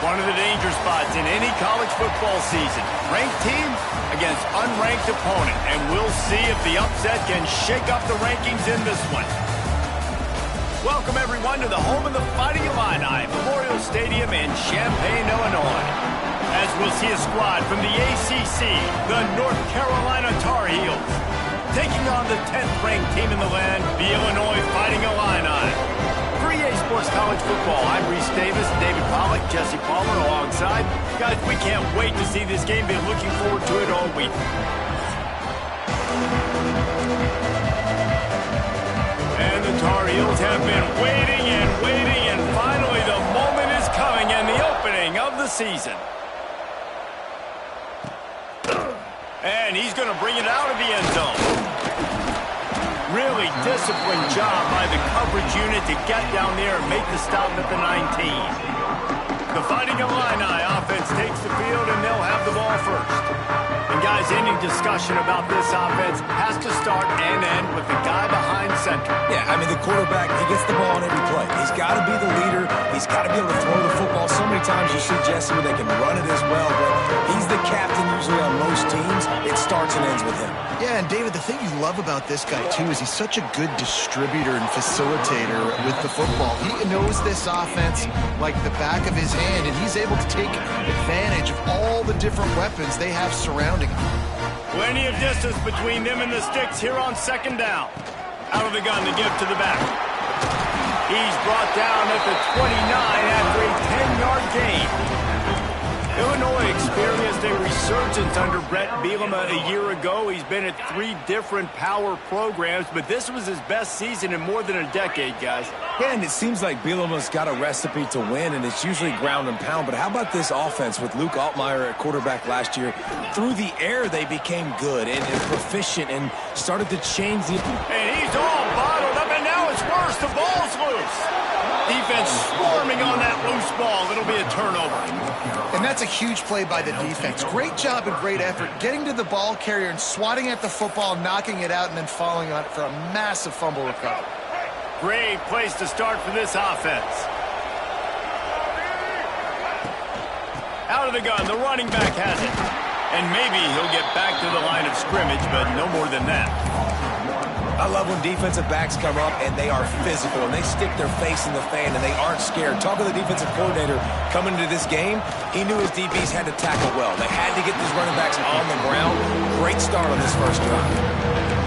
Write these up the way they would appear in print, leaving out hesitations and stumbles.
One of the danger spots in any college football season. Ranked team against unranked opponent. And we'll see if the upset can shake up the rankings in this one. Welcome, everyone, to the home of the Fighting Illini, Memorial Stadium in Champaign, Illinois. As we'll see a squad from the ACC, the North Carolina Tar Heels, taking on the 10th-ranked team in the land, the Illinois Fighting Illini. For EA Sports College Football, I'm Reese Davis, David Pollack, Jesse Palmer alongside. Guys, we can't wait to see this game. Been looking forward to it all week. And the Tar Heels have been waiting, and finally the moment is coming and the opening of the season. And he's going to bring it out of the end zone. Really disciplined job by the coverage unit to get down there and make the stop at the 19. The Fighting Illini offense takes the field, and they'll have the ball first. And guys, any discussion about this offense has to start and end with the guy behind center. Yeah, I mean, the quarterback, he gets the ball on every play. He's got to be the leader. He's got to be able to throw the football. So many times you see Jesse where they can run it as well, but he's the captain usually on most teams. It starts and ends with him. Yeah, and David, the thing you love about this guy, too, is he's such a good distributor and facilitator with the football. He knows this offense like the back of his hand, and he's able to take advantage of all the different weapons they have surrounding him. Plenty of distance between them and the sticks here on second down. Out of the gun to give to the back. He's brought down at the 29 after a 10-yard gain. Illinois experienced a resurgence under Brett Bielema a year ago. He's been at 3 different power programs, but this was his best season in more than a decade, guys. Yeah, and it seems like Bielema's got a recipe to win, and it's usually ground and pound. But how about this offense with Luke Altmaier at quarterback last year? Through the air, they became good and proficient and started to change the... And he's all bottled up, and now it's worse. The ball's loose. Defense swarming on that loose ball. It'll be a turnover. And that's a huge play by the defense. Great job and great effort getting to the ball carrier and swatting at the football, knocking it out, and then falling on it for a massive fumble recovery. Great place to start for this offense. Out of the gun, the running back has it. And maybe he'll get back to the line of scrimmage, but no more than that. I love when defensive backs come up and they are physical and they stick their face in the fan and they aren't scared. Talk to the defensive coordinator coming into this game. He knew his DBs had to tackle well. They had to get these running backs on the ground. Great start on this first drive.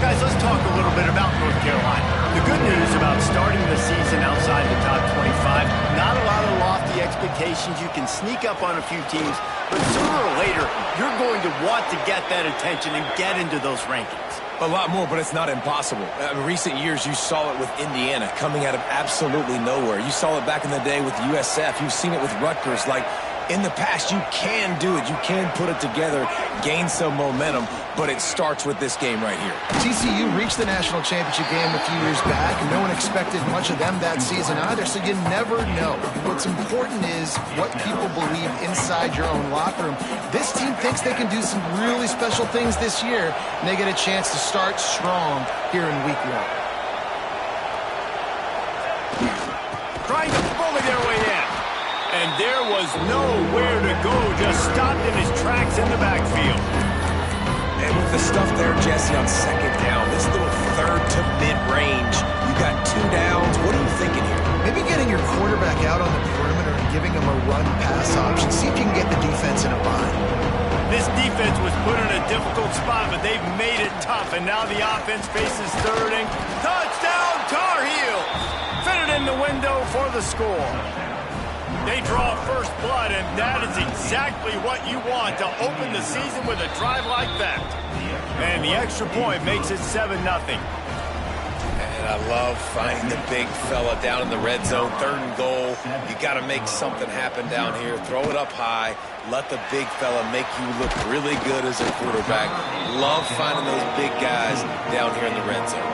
Guys, let's talk a little bit about North Carolina. The good news about starting the season outside the top 25, not a lot of lofty expectations. You can sneak up on a few teams, but sooner or later, you're going to want to get that attention and get into those rankings. A lot more, but it's not impossible. In recent years, you saw it with Indiana coming out of absolutely nowhere. You saw it back in the day with USF. You've seen it with Rutgers. Like, in the past, you can do it. You can put it together, gain some momentum, but it starts with this game right here. TCU reached the national championship game a few years back, and no one expected much of them that season either, so you never know. What's important is what people believe inside your own locker room. This team thinks they can do some really special things this year, and they get a chance to start strong here in week 1. Trying to bully their way in. And there was nowhere to go, just stopped in his tracks in the backfield. And with the stuff there, Jesse, on second down, this little third to mid-range, you got 2 downs. What are you thinking here? Maybe getting your quarterback out on the perimeter and giving him a run-pass option. See if you can get the defense in a bind. This defense was put in a difficult spot, but they've made it tough, and now the offense faces third and touchdown Tar Heels! Fitted in the window for the score. They draw first blood, and that is exactly what you want to open the season with a drive like that. And the extra point makes it 7-0. And I love finding the big fella down in the red zone, 3rd and goal. You got to make something happen down here. Throw it up high. Let the big fella make you look really good as a quarterback. Love finding those big guys down here in the red zone.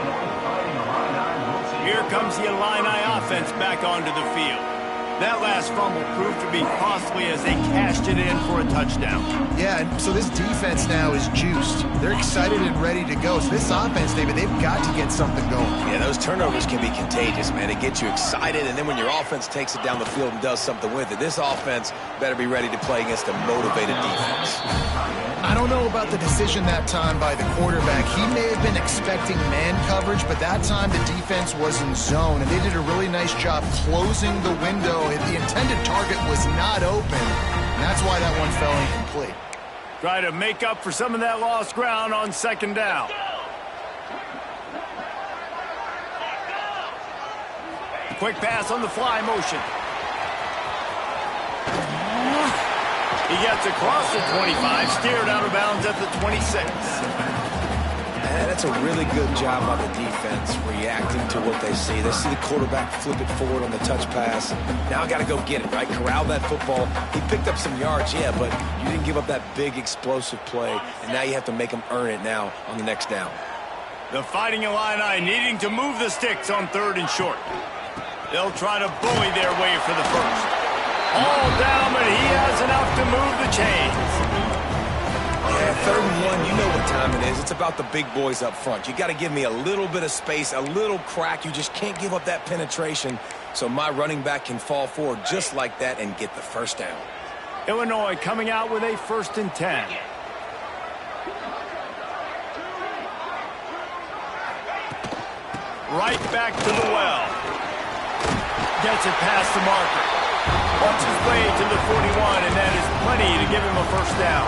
Here comes the Illini offense back onto the field. That last fumble proved to be costly as they cashed it in for a touchdown. Yeah, and so this defense now is juiced. They're excited and ready to go. So this offense, David, they've got to get something going. Yeah, those turnovers can be contagious, man. It gets you excited, and then when your offense takes it down the field and does something with it, this offense better be ready to play against a motivated defense. I don't know about the decision that time by the quarterback. He may have been expecting man coverage, but that time the defense was in zone, and they did a really nice job closing the window. The intended target was not open, and that's why that one fell incomplete. Try to make up for some of that lost ground on second down. Quick pass on the fly motion. He gets across the 25, steered out of bounds at the 26. And that's a really good job by the defense reacting to what they see. They see the quarterback flip it forward on the touch pass. Now I got to go get it, right? Corral that football. He picked up some yards, yeah, but you didn't give up that big explosive play, and now you have to make them earn it now on the next down. The Fighting Illini needing to move the sticks on 3rd and short. They'll try to bully their way for the first. All down, but he has enough to move the chains. Yeah, 3rd and 1, you know what time it is. It's about the big boys up front. You got to give me a little bit of space, a little crack. You just can't give up that penetration so my running back can fall forward just like that and get the first down. Illinois coming out with a 1st and 10. Right back to the well. Gets it past the marker. Works his way to the 41, and that is plenty to give him a first down.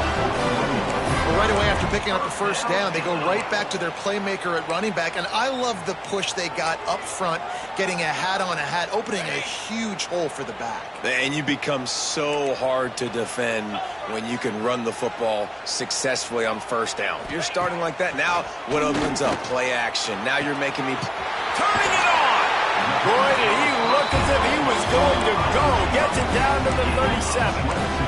Well, right away after picking up the first down, they go right back to their playmaker at running back, and I love the push they got up front, getting a hat on a hat, opening a huge hole for the back. And you become so hard to defend when you can run the football successfully on first down. If you're starting like that, now what opens up? Play action. Now you're making me... Turning it on! Boy, did he look as if he was going to go. Gets it down to the 37.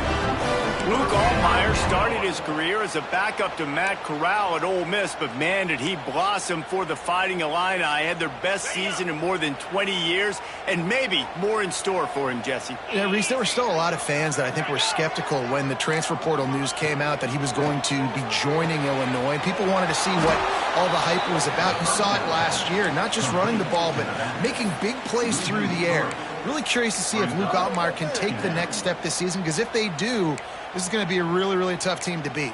Luke Altmyer started his career as a backup to Matt Corral at Ole Miss, but man, did he blossom for the Fighting Illini. Had their best season in more than 20 years, and maybe more in store for him, Jesse. Yeah, Reese, there were still a lot of fans that I think were skeptical when the transfer portal news came out that he was going to be joining Illinois. People wanted to see what all the hype was about. You saw it last year, not just running the ball, but making big plays through the air. Really curious to see if Luke Altmyer can take the next step this season, because if they do, this is going to be a really, really tough team to beat.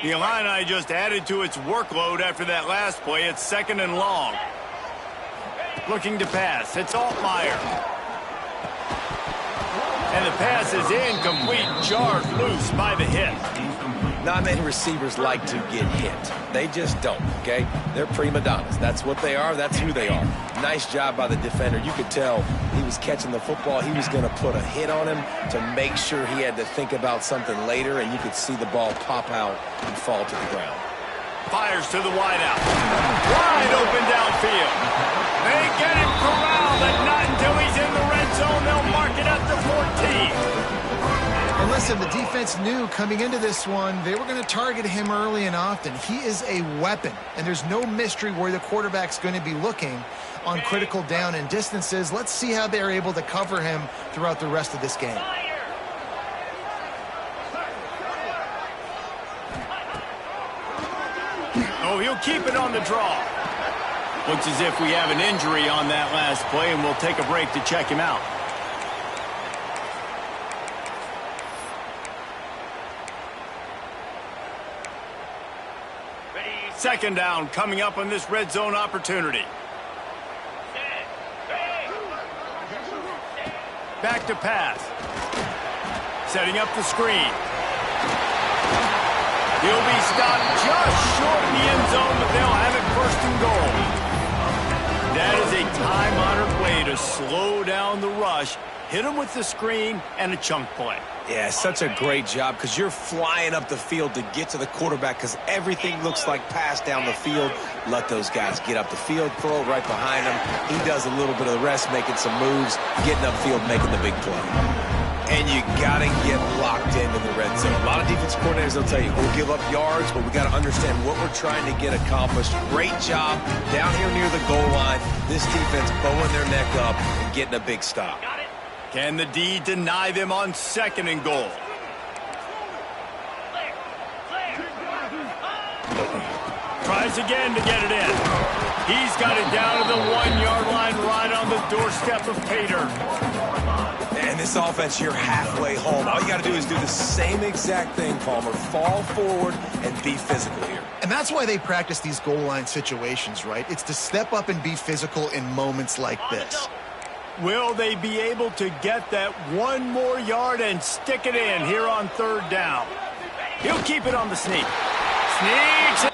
The Illini just added to its workload after that last play. It's 2nd and long. Looking to pass. It's Altmyer. And the pass is incomplete, jarred loose by the hit. Not many receivers like to get hit. They just don't, okay? They're prima donnas. That's what they are. That's who they are. Nice job by the defender. You could tell he was catching the football. He was going to put a hit on him to make sure he had to think about something later, and you could see the ball pop out and fall to the ground. Fires to the wideout. Wide open downfield. They get him corralled, but not until he's in the red zone. They'll mark it at the 14. And listen, the defense knew coming into this one, they were going to target him early and often. He is a weapon, and there's no mystery where the quarterback's going to be looking on critical down and distances. Let's see how they're able to cover him throughout the rest of this game. Oh, he'll keep it on the draw. Looks as if we have an injury on that last play, and we'll take a break to check him out. Second down coming up on this red zone opportunity. Back to pass. Setting up the screen. He'll be stopped just short of the end zone, but they'll have it 1st and goal. That is a time-honored way to slow down the rush, hit him with the screen, and a chunk play. Yeah, such a great job because you're flying up the field to get to the quarterback because everything looks like pass down the field. Let those guys get up the field, throw it right behind him. He does a little bit of the rest, making some moves, getting upfield, making the big play. And you got to get locked into the red zone. A lot of defense coordinators will tell you, we'll give up yards, but we got to understand what we're trying to get accomplished. Great job down here near the goal line. This defense bowing their neck up and getting a big stop. Can the D deny them on 2nd and goal? Tries again to get it in. He's got it down to the 1-yard line right on the doorstep of Pater. And this offense, you're halfway home. All you got to do is do the same exact thing, Palmer. Fall forward and be physical here. And that's why they practice these goal line situations, right? It's to step up and be physical in moments like this. Will they be able to get that 1 more yard and stick it in here on 3rd down? He'll keep it on the sneak. Sneaks.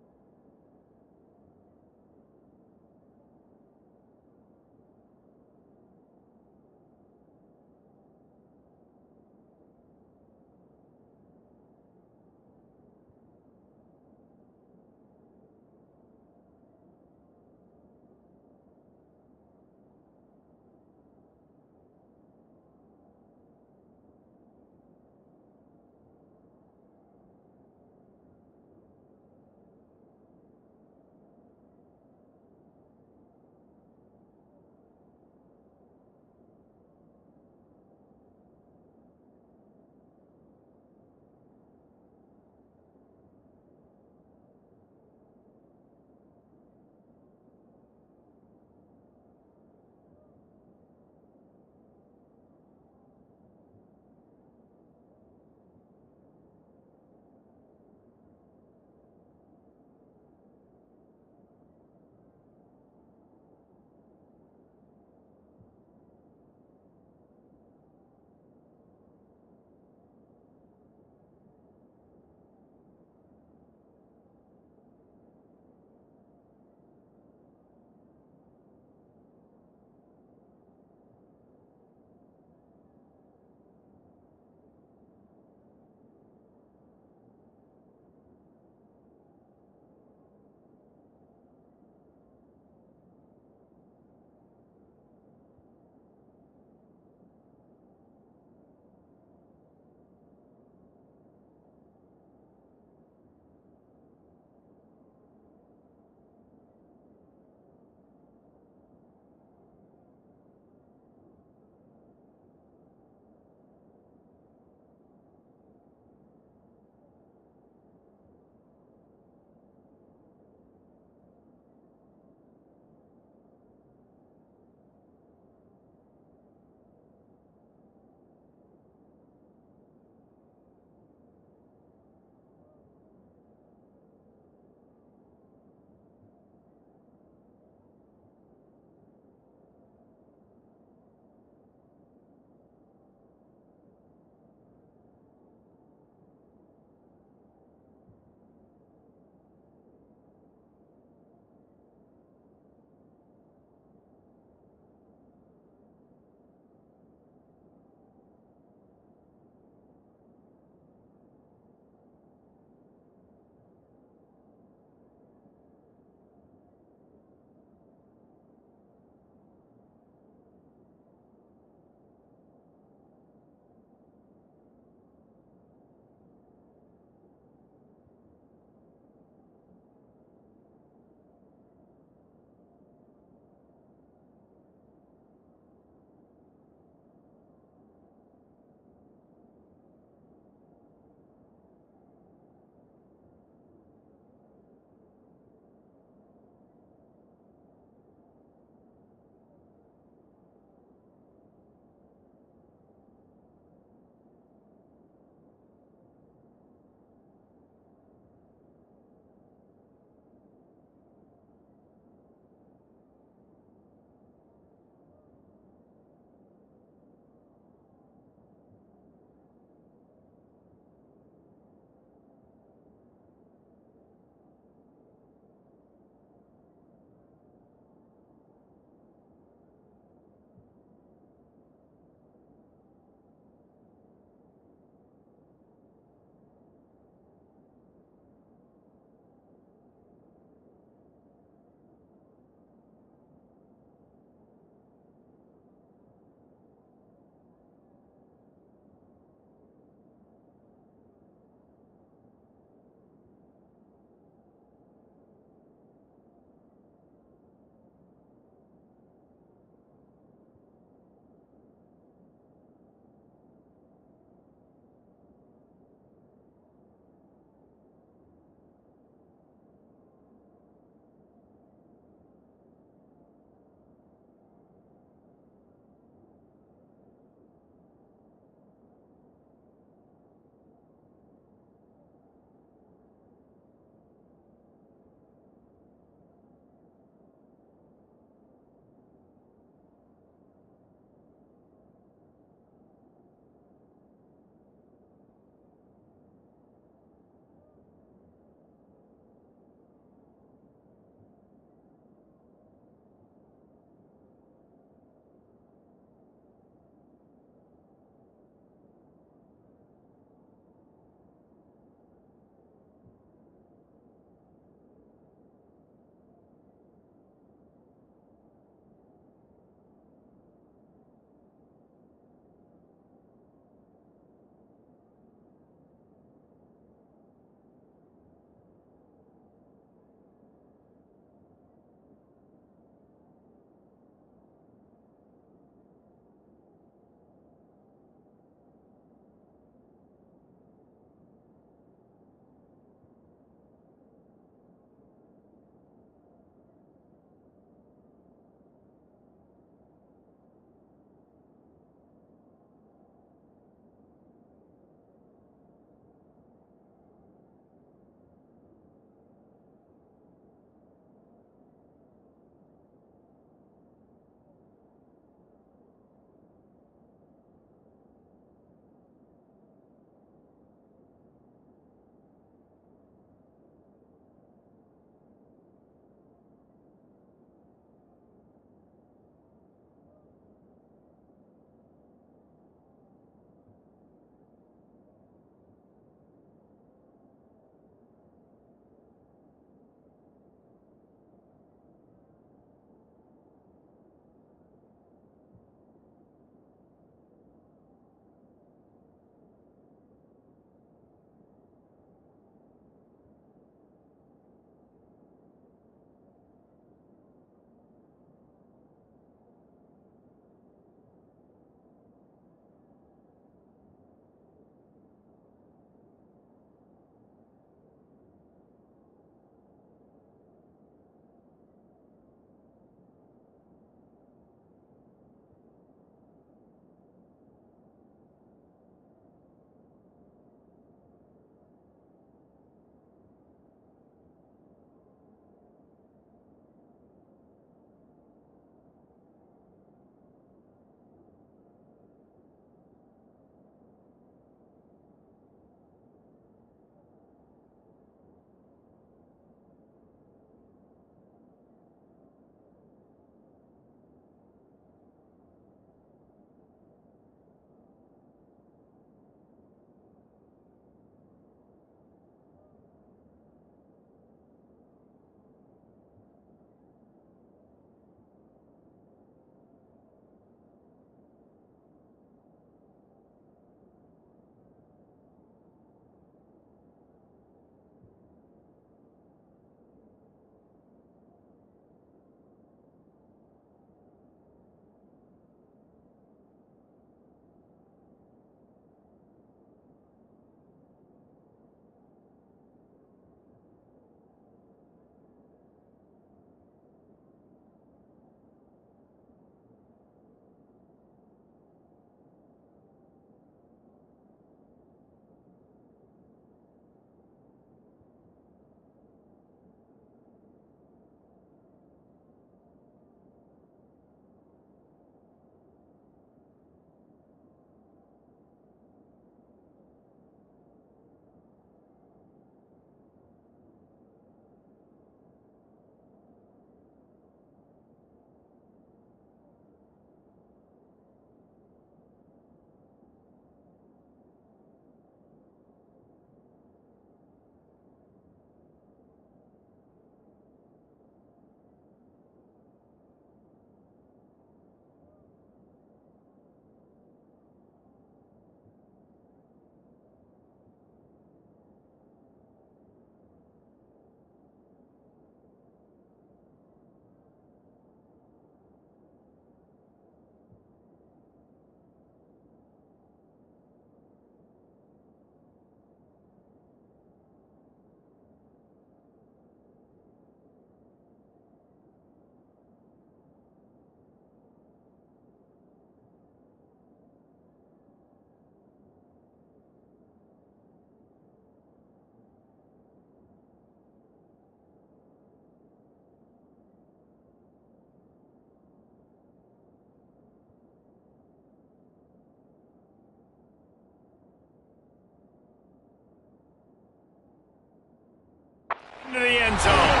end zone.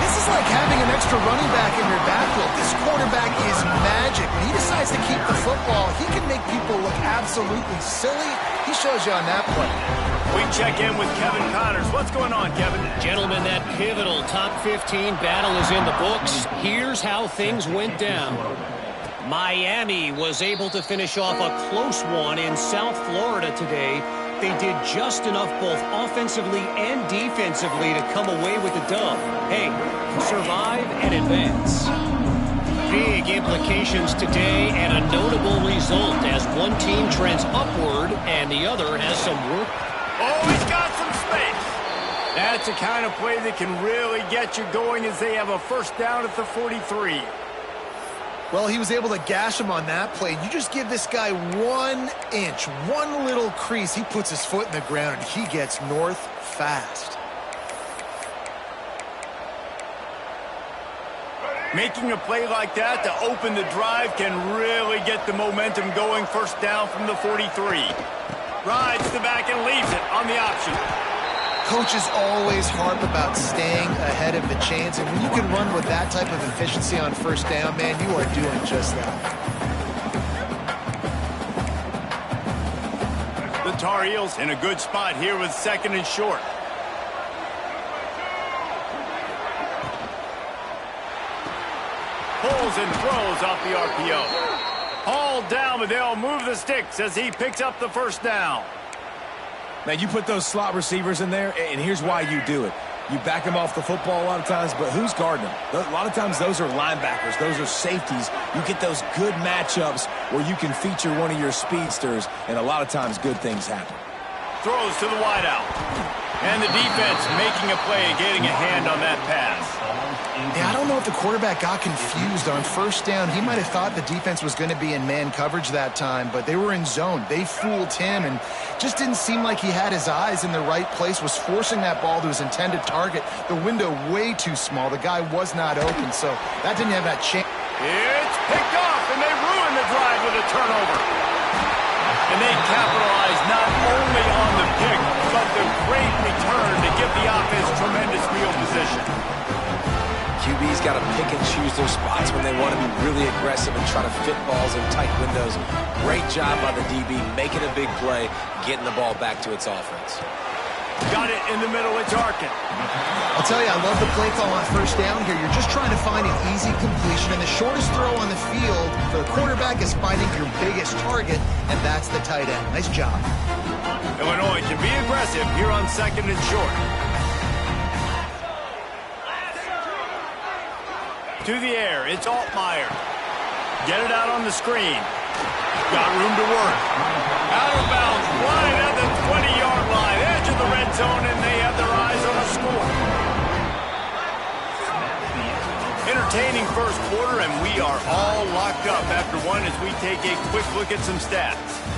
This is like having an extra running back in your backfield. This quarterback is magic. When he decides to keep the football, he can make people look absolutely silly. He shows you on that play. We check in with Kevin Connors. What's going on, Kevin? Gentlemen, that pivotal top 15 battle is in the books. Here's how things went down. Miami was able to finish off a close one in South Florida today. They did just enough both offensively and defensively to come away with the dub. Hey, survive and advance. Big implications today and a notable result as one team trends upward and the other has some work. Oh, he's got some space. That's the kind of play that can really get you going as they have a first down at the 43. Well, he was able to gash him on that play. You just give this guy 1 inch, one little crease. He puts his foot in the ground, and he gets north fast. Making a play like that to open the drive can really get the momentum going. First down from the 43. Rides the back and leaves it on the option. Coaches always harp about staying ahead of the chains, and when you can run with that type of efficiency on first down, man, you are doing just that. The Tar Heels in a good spot here with second and short. Pulls and throws off the RPO. Hauled down, but they'll move the sticks as he picks up the first down. Man, you put those slot receivers in there, and here's why you do it. You back them off the football a lot of times, but who's guarding them? A lot of times those are linebackers. Those are safeties. You get those good matchups where you can feature one of your speedsters, and a lot of times good things happen. Throws to the wideout. And the defense making a play, getting a hand on that pass. Yeah, I don't know if the quarterback got confused on first down. He might have thought the defense was going to be in man coverage that time, but they were in zone. They fooled him and just didn't seem like he had his eyes in the right place, was forcing that ball to his intended target. The window way too small. The guy was not open, so that didn't have that chance. It's picked off, and they ruin the drive with a turnover. And they capitalize not only on the pick, but the great return to give the offense tremendous field position. QB's got to pick and choose their spots when they want to be really aggressive and try to fit balls in tight windows. Great job by the DB, making a big play, getting the ball back to its offense. Got it in the middle, it's Arkin. I'll tell you, I love the play call on first down here. You're just trying to find an easy completion, and the shortest throw on the field for the quarterback is finding your biggest target, and that's the tight end. Nice job. Illinois can be aggressive here on second and short. To the air, it's Altmaier. Get it out on the screen. Got room to work. Out of bounds, wide at the 20-yard line. Edge of the red zone, and they have their eyes on a score. Entertaining first quarter, and we are all locked up after one as we take a quick look at some stats.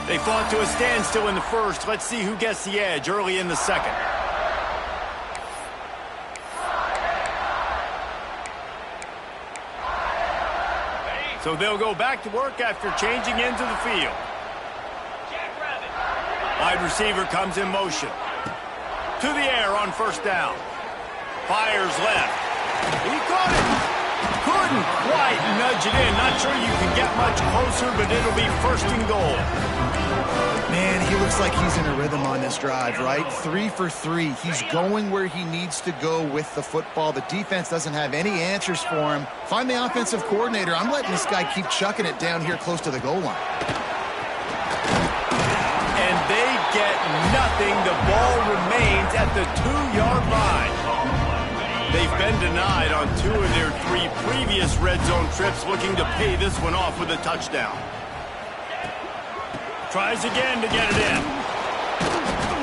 They fought to a standstill in the first. Let's see who gets the edge early in the second. So they'll go back to work after changing into the field. Wide receiver comes in motion. To the air on first down. Fires left. He caught it. Couldn't quite nudge it in. Not sure you can get much closer, but it'll be first and goal. Man, he looks like he's in a rhythm on this drive, right? 3 for 3. He's going where he needs to go with the football. The defense doesn't have any answers for him. Find the offensive coordinator. I'm letting this guy keep chucking it down here close to the goal line. And they get nothing. The ball remains at the 2-yard line. They've been denied on 2 of their 3 previous red zone trips, looking to pay this one off with a touchdown. Tries again to get it in.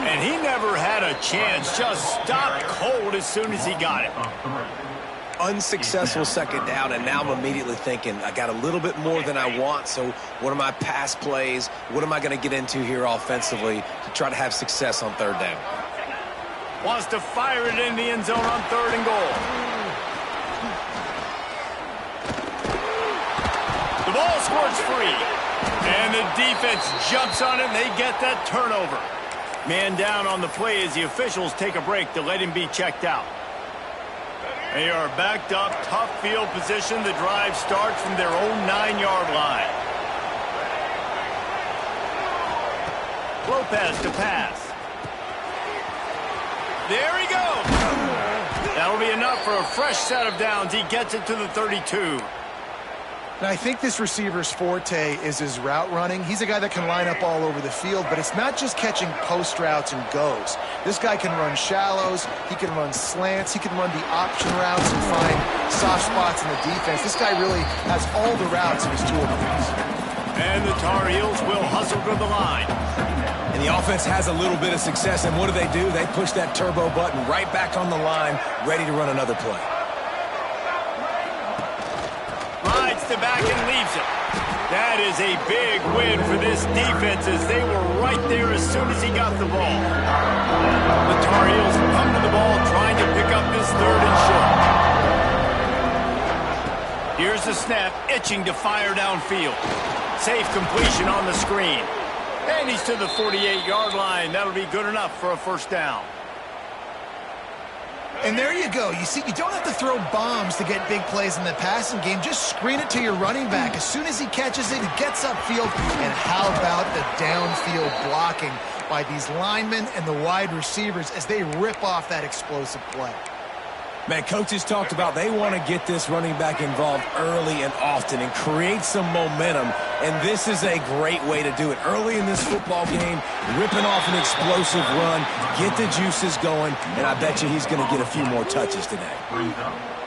And he never had a chance. Just stopped cold as soon as he got it. Unsuccessful second down, and now I'm immediately thinking, I got a little bit more than I want, so what are my pass plays? What am I going to get into here offensively to try to have success on third down? Wants to fire it in the end zone on third and goal. The ball squirts free. And the defense jumps on it, and they get that turnover. Man down on the play as the officials take a break to let him be checked out. They are backed up, tough field position. The drive starts from their own 9-yard line. Lopez to pass. There he goes. That'll be enough for a fresh set of downs. He gets it to the 32. Now, I think this receiver's forte is his route running. He's a guy that can line up all over the field, but it's not just catching post routes and goes. This guy can run shallows, he can run slants, he can run the option routes and find soft spots in the defense. This guy really has all the routes in his toolbox. And the Tar Heels will hustle to the line. And the offense has a little bit of success, and what do? They push that turbo button right back on the line, ready to run another play. Rides to back and leaves it. That is a big win for this defense as they were right there as soon as he got the ball. The Tar Heels come to the ball trying to pick up this 3rd and short. Here's the snap, itching to fire downfield. Safe completion on the screen. And he's to the 48-yard line. That'll be good enough for a first down. And there you go. You see, you don't have to throw bombs to get big plays in the passing game. Just screen it to your running back. As soon as he catches it, he gets upfield. And how about the downfield blocking by these linemen and the wide receivers as they rip off that explosive play? Man, coaches talked about they want to get this running back involved early and often and create some momentum, and this is a great way to do it. Early in this football game, ripping off an explosive run, get the juices going, and I bet you he's going to get a few more touches today.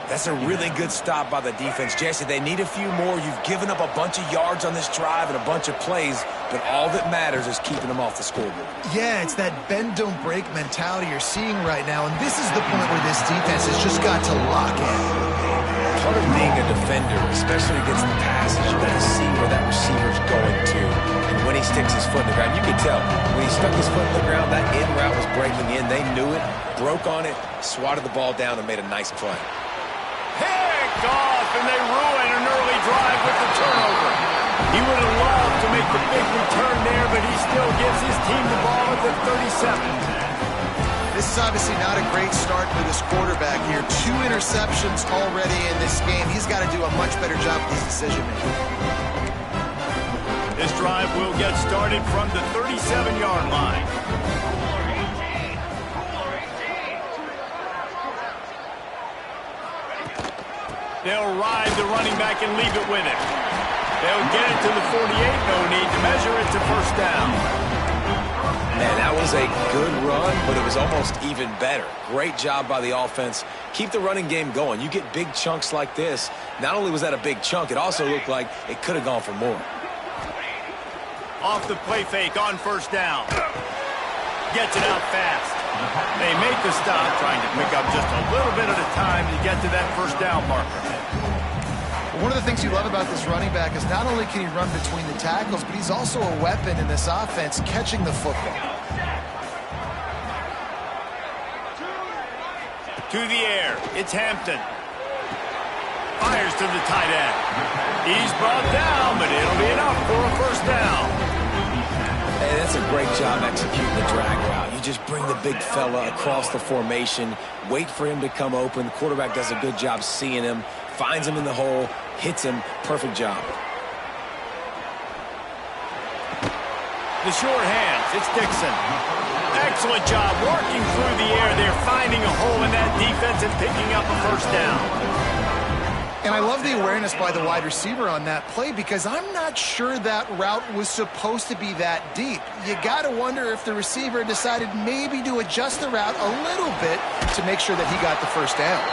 That's a really good stop by the defense. Jesse, they need a few more. You've given up a bunch of yards on this drive and a bunch of plays, but all that matters is keeping them off the scoreboard. Yeah, it's that bend, don't break mentality you're seeing right now, and this is the point where this defense has just got to lock in. Part of being a defender, especially against the pass, is you got to see where that receiver's going to. And when he sticks his foot in the ground, you can tell. When he stuck his foot in the ground, that in route was breaking in. They knew it, broke on it, swatted the ball down, and made a nice play. Picked off, and they ruin an early drive with the turnover. He would have loved to make the big return there, but he still gives his team the ball at the 37. This is obviously not a great start for this quarterback here. 2 interceptions already in this game. He's got to do a much better job with his decision-making. This drive will get started from the 37-yard line. They'll ride the running back and leave it with him. They'll get it to the 48. No need to measure it to first down. Man, that was a good run, but it was almost even better. Great job by the offense. Keep the running game going. You get big chunks like this. Not only was that a big chunk, it also looked like it could have gone for more. Off the play fake on first down. Gets it out fast. They make the stop, trying to pick up just a little bit at a time to get to that first down marker. One of the things you love about this running back is not only can he run between the tackles, but he's also a weapon in this offense, catching the football. To the air, it's Hampton. Fires to the tight end. He's brought down, but it'll be enough for a first down. Hey, that's a great job executing the drag route. You just bring the big fella across the formation, wait for him to come open. The quarterback does a good job seeing him, finds him in the hole, hits him. Perfect job. The short hands, it's Dixon. Excellent job working through the air. They're finding a hole in that defense and picking up a first down. And I love the awareness by the wide receiver on that play because I'm not sure that route was supposed to be that deep. You got to wonder if the receiver decided maybe to adjust the route a little bit to make sure that he got the first down.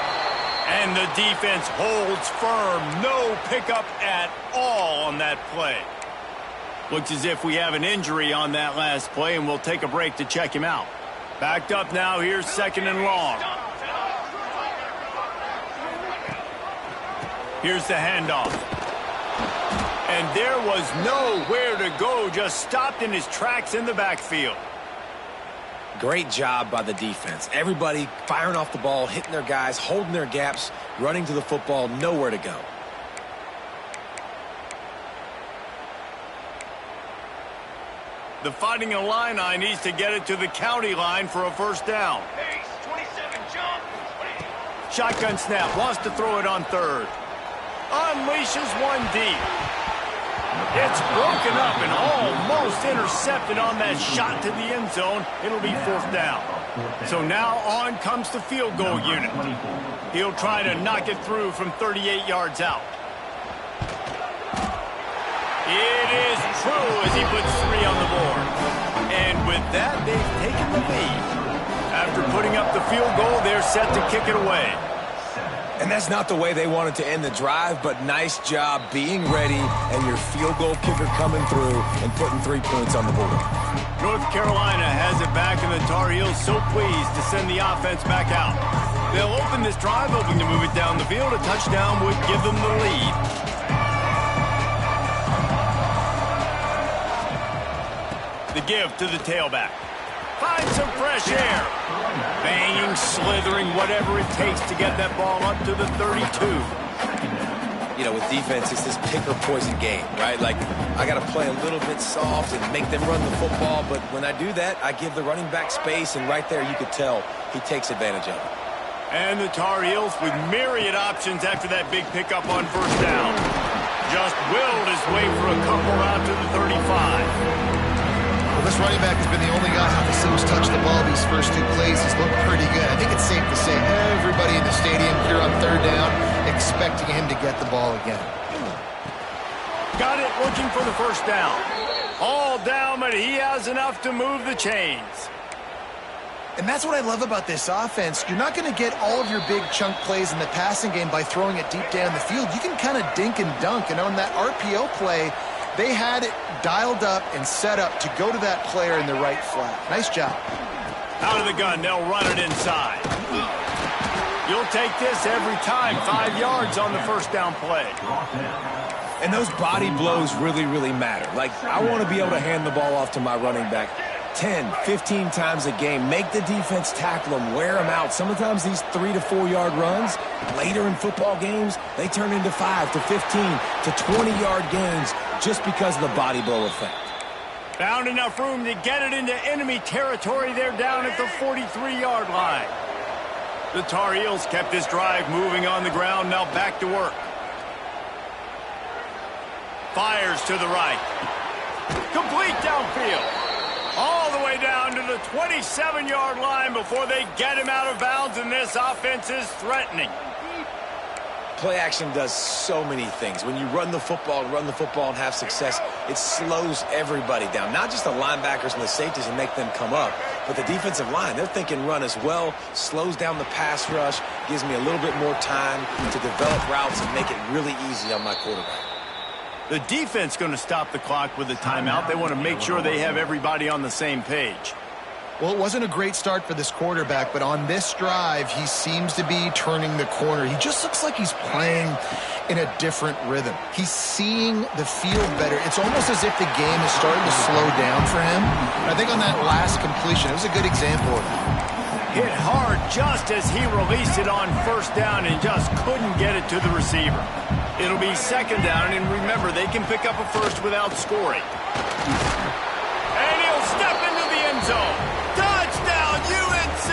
And the defense holds firm. No pickup at all on that play. Looks as if we have an injury on that last play, and we'll take a break to check him out. Backed up now. Here's 2nd and long. Here's the handoff. And there was nowhere to go, just stopped in his tracks in the backfield. Great job by the defense. Everybody firing off the ball, hitting their guys, holding their gaps, running to the football, nowhere to go. The Fighting Illini needs to get it to the county line for a first down. Shotgun snap, wants to throw it on third. Unleashes one deep. It's broken up and almost intercepted on that shot to the end zone. It'll be fourth down. So now on comes the field goal unit. He'll try to knock it through from 38 yards out. It is true as he puts 3 on the board. And with that, they've taken the lead. After putting up the field goal, they're set to kick it away. And that's not the way they wanted to end the drive, but nice job being ready and your field goal kicker coming through and putting 3 points on the board. North Carolina has it back, and the Tar Heels so pleased to send the offense back out. They'll open this drive, hoping to move it down the field. A touchdown would give them the lead. The give to the tailback. Find some fresh air. Banging, slithering, whatever it takes to get that ball up to the 32. You know, with defense, it's this pick or poison game, right? Like, I got to play a little bit soft and make them run the football, but when I do that, I give the running back space, and right there you could tell he takes advantage of it. And the Tar Heels with myriad options after that big pickup on first down. Just willed his way for a couple out to the 35. Well, this running back has been the only guy who's touched the ball these first 2 plays. He's looked pretty good. I think it's safe to say everybody in the stadium here on third down expecting him to get the ball again. Got it, looking for the first down. All down, but he has enough to move the chains. And that's what I love about this offense. You're not going to get all of your big chunk plays in the passing game by throwing it deep down the field. You can kind of dink and dunk. And on that RPO play, they had it dialed up and set up to go to that player in the right flat. Nice job. Out of the gun, they'll run it inside. You'll take this every time. 5 yards on the first down play. And those body blows really, really matter. Like, I want to be able to hand the ball off to my running back 10, 15 times a game. Make the defense tackle them, wear them out. Sometimes these 3 to 4 yard runs, later in football games, they turn into 5 to 15 to 20 yard gains just because of the body blow effect. Found enough room to get it into enemy territory. They're down at the 43-yard line. The Tar Heels kept this drive moving on the ground. Now back to work. Fires to the right. Complete downfield. All the way down to the 27-yard line before they get him out of bounds, and this offense is threatening. Play action does so many things. When you run the football and have success, it slows everybody down. Not just the linebackers and the safeties and make them come up, but the defensive line. They're thinking run as well, slows down the pass rush, gives me a little bit more time to develop routes and make it really easy on my quarterback. The defense going to stop the clock with a timeout. They want to make sure they have everybody on the same page. Well, it wasn't a great start for this quarterback, but on this drive, he seems to be turning the corner. He just looks like he's playing in a different rhythm. He's seeing the field better. It's almost as if the game is starting to slow down for him. And I think on that last completion, it was a good example of that. Hit hard just as he released it on first down and just couldn't get it to the receiver. It'll be second down, and remember, they can pick up a first without scoring. And he'll step into the end zone. Touchdown, UNC!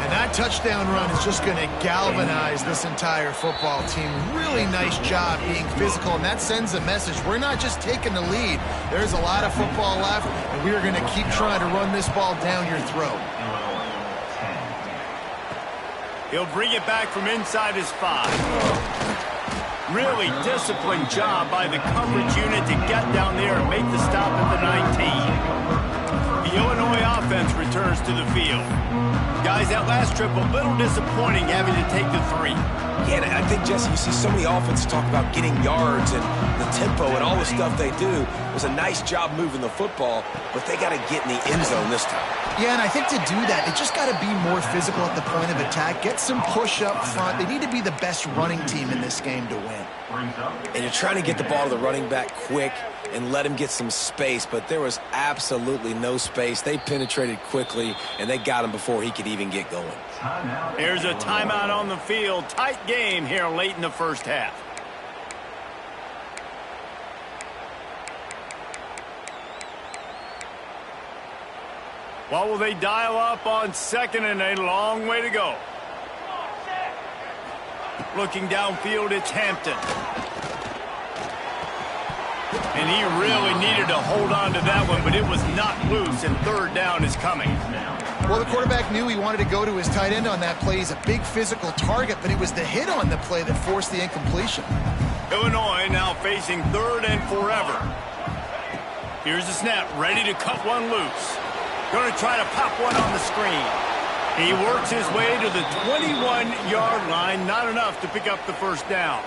And that touchdown run is just going to galvanize this entire football team. Really nice job being physical, and that sends a message. We're not just taking the lead. There's a lot of football left, and we are going to keep trying to run this ball down your throat. He'll bring it back from inside his 5. Really disciplined job by the coverage unit to get down there and make the stop at the 19. The Illinois offense returns to the field. Guys, that last trip a little disappointing having to take the 3. Yeah, and I think, Jesse, you see so many offenses talk about getting yards and the tempo and all the stuff they do. It was a nice job moving the football, but they got to get in the end zone this time. Yeah, and I think to do that, they just got to be more physical at the point of attack, get some push up front. They need to be the best running team in this game to win. And you're trying to get the ball to the running back quick and let him get some space, but there was absolutely no space. They penetrated quickly, and they got him before he could even get going. Here's a timeout on the field. Tight game here late in the first half. What will they dial up on second and a long way to go? Looking downfield, it's Hampton. And he really needed to hold on to that one, but it was not loose, and third down is coming. Well, the quarterback knew he wanted to go to his tight end on that play. He's a big physical target, but it was the hit on the play that forced the incompletion. Illinois now facing third and forever. Here's the snap, ready to cut one loose. Going to try to pop one on the screen. He works his way to the 21-yard line, not enough to pick up the first down.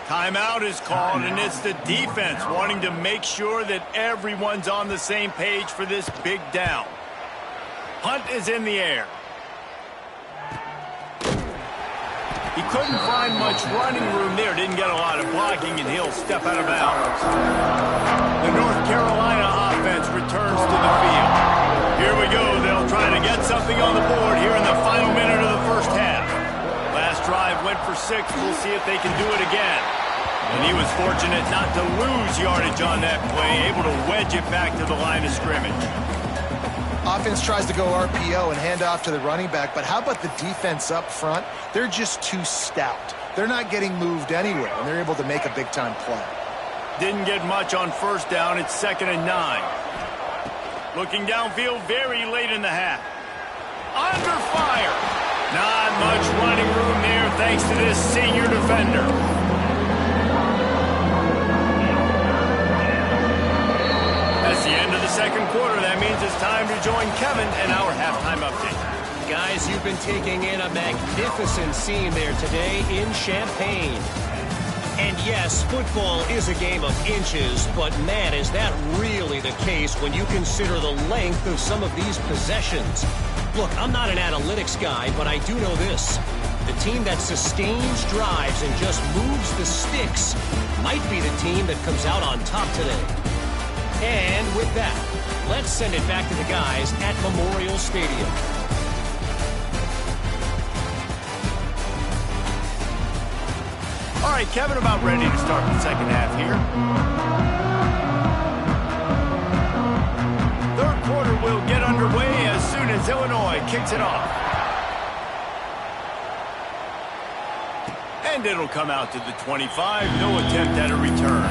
Timeout is called, and it's the defense wanting to make sure that everyone's on the same page for this big down. Hunt is in the air. He couldn't find much running room there. Didn't get a lot of blocking, and he'll step out of bounds. The North Carolina offense returns to the field. Here we go. They'll try to get something on the board here in the final minute of the first half. Last drive went for 6. We'll see if they can do it again. And he was fortunate not to lose yardage on that play, able to wedge it back to the line of scrimmage. Offense tries to go RPO and hand off to the running back, but how about the defense up front? They're just too stout. They're not getting moved anywhere, and they're able to make a big-time play. Didn't get much on first down. It's 2nd and 9. Looking downfield very late in the half. Under fire. Not much running room there thanks to this senior defender. That's the end of the second quarter. That means it's time to join Kevin in our halftime update. Guys, you've been taking in a magnificent scene there today in Champaign. And yes, football is a game of inches, but man, is that really the case when you consider the length of some of these possessions. Look, I'm not an analytics guy, but I do know this. The team that sustains drives and just moves the sticks might be the team that comes out on top today. And with that, let's send it back to the guys at Memorial Stadium. All right, Kevin, about ready to start the second half here. Third quarter will get underway as soon as Illinois kicks it off. And it'll come out to the 25. No attempt at a return.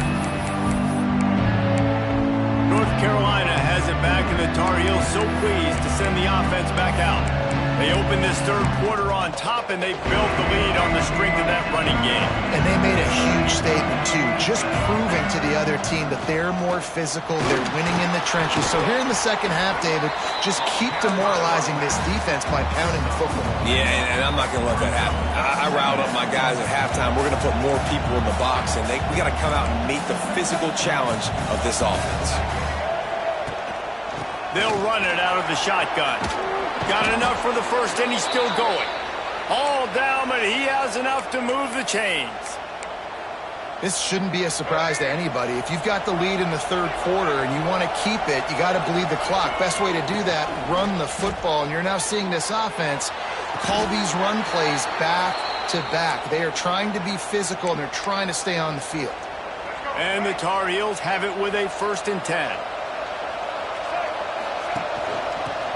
North Carolina has it back, and the Tar Heels so pleased to send the offense back out. They opened this third quarter on top, and they built the lead on the strength of that running game. And they made a huge statement, too, just proving to the other team that they're more physical, they're winning in the trenches. So here in the second half, David, just keep demoralizing this defense by pounding the football. Yeah, and I'm not going to let that happen. I riled up my guys at halftime. We're going to put more people in the box, and we got to come out and meet the physical challenge of this offense. They'll run it out of the shotgun. Got enough for the first, and he's still going. All down, but he has enough to move the chains. This shouldn't be a surprise to anybody. If you've got the lead in the third quarter and you want to keep it, you got to bleed the clock. Best way to do that, run the football. And you're now seeing this offense call these run plays back to back. They are trying to be physical, and they're trying to stay on the field. And the Tar Heels have it with a 1st and 10.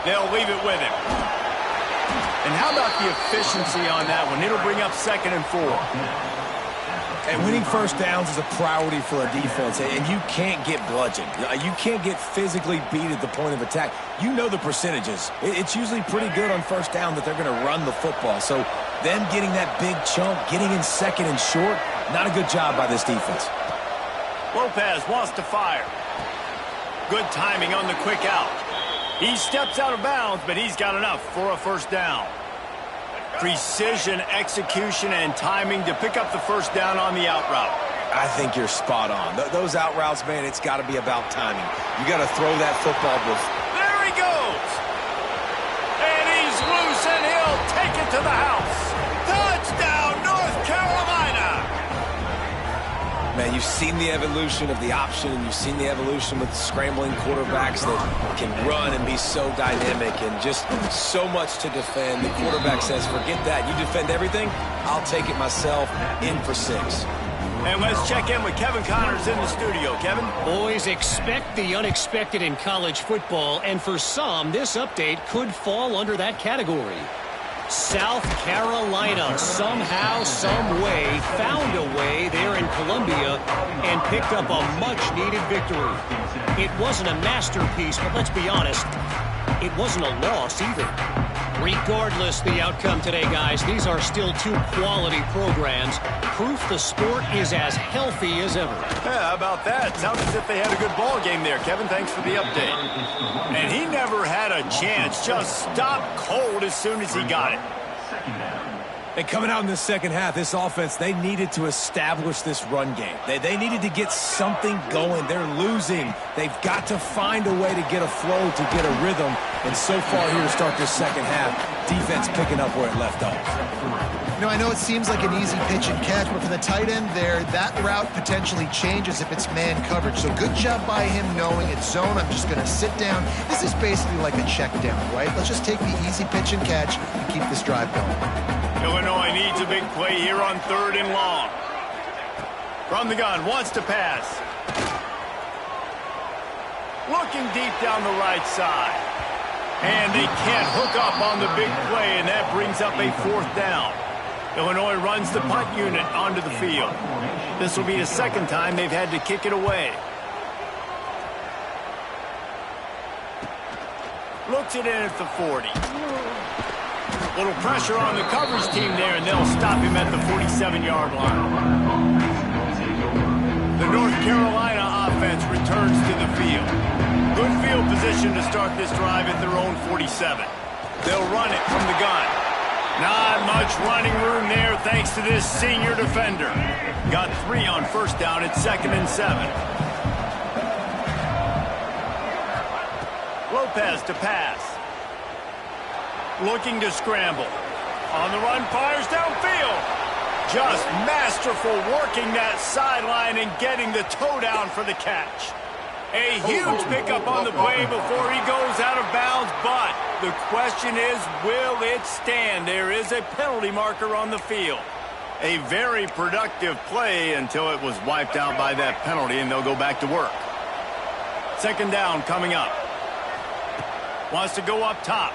They'll leave it with him. And how about the efficiency on that one? It'll bring up 2nd and 4. And winning first downs is a priority for a defense, and you can't get bludgeoned. You can't get physically beat at the point of attack. You know the percentages. It's usually pretty good on first down that they're going to run the football. So them getting that big chunk, getting in 2nd and short, not a good job by this defense. Lopez wants to fire. Good timing on the quick out. He steps out of bounds, but he's got enough for a first down. Precision, execution, and timing to pick up the first down on the out route. I think you're spot on. Those out routes, man, it's got to be about timing. You got to throw that football before. There he goes! And he's loose, and he'll take it to the house. Touchdown, North Carolina! Man, you've seen the evolution of the option, and you've seen the evolution with scrambling quarterbacks that can run and be so dynamic and just so much to defend. The quarterback says, forget that. You defend everything, I'll take it myself. In for 6. And let's check in with Kevin Connors in the studio. Kevin? Boys, expect the unexpected in college football, and for some, this update could fall under that category. South Carolina somehow, some way, found a way there in Columbia and picked up a much-needed victory. It wasn't a masterpiece, but let's be honest, it wasn't a loss either. Regardless the outcome today, guys, these are still two quality programs. Proof the sport is as healthy as ever. Yeah, how about that? Sounds as if they had a good ball game there. Kevin, thanks for the update. And he never had a chance. Just stopped cold as soon as he got it. And coming out in the second half, this offense, they needed to establish this run game. They needed to get something going. They're losing. They've got to find a way to get a flow, to get a rhythm. And so far here to start this second half, defense picking up where it left off. You know, I know it seems like an easy pitch and catch, but for the tight end there, that route potentially changes if it's man coverage. So good job by him knowing it's zone. I'm just going to sit down. This is basically like a check down, right? Let's just take the easy pitch and catch and keep this drive going. Illinois needs a big play here on 3rd and long. From the gun, wants to pass. Looking deep down the right side. And they can't hook up on the big play, and that brings up a 4th down. Illinois runs the punt unit onto the field. This will be the second time they've had to kick it away. Looks it in at the 40. Little pressure on the coverage team there, and they'll stop him at the 47-yard line. The North Carolina offense returns to the field. Good field position to start this drive at their own 47. They'll run it from the gun. Not much running room there thanks to this senior defender. Got 3 on 1st down at 2nd and 7. Lopez to pass. Looking to scramble. On the run, fires downfield. Just masterful working that sideline and getting the toe down for the catch. A huge pickup on the play before he goes out of bounds, but the question is, will it stand? There is a penalty marker on the field. A very productive play until it was wiped out by that penalty, and they'll go back to work. 2nd down coming up. Wants to go up top.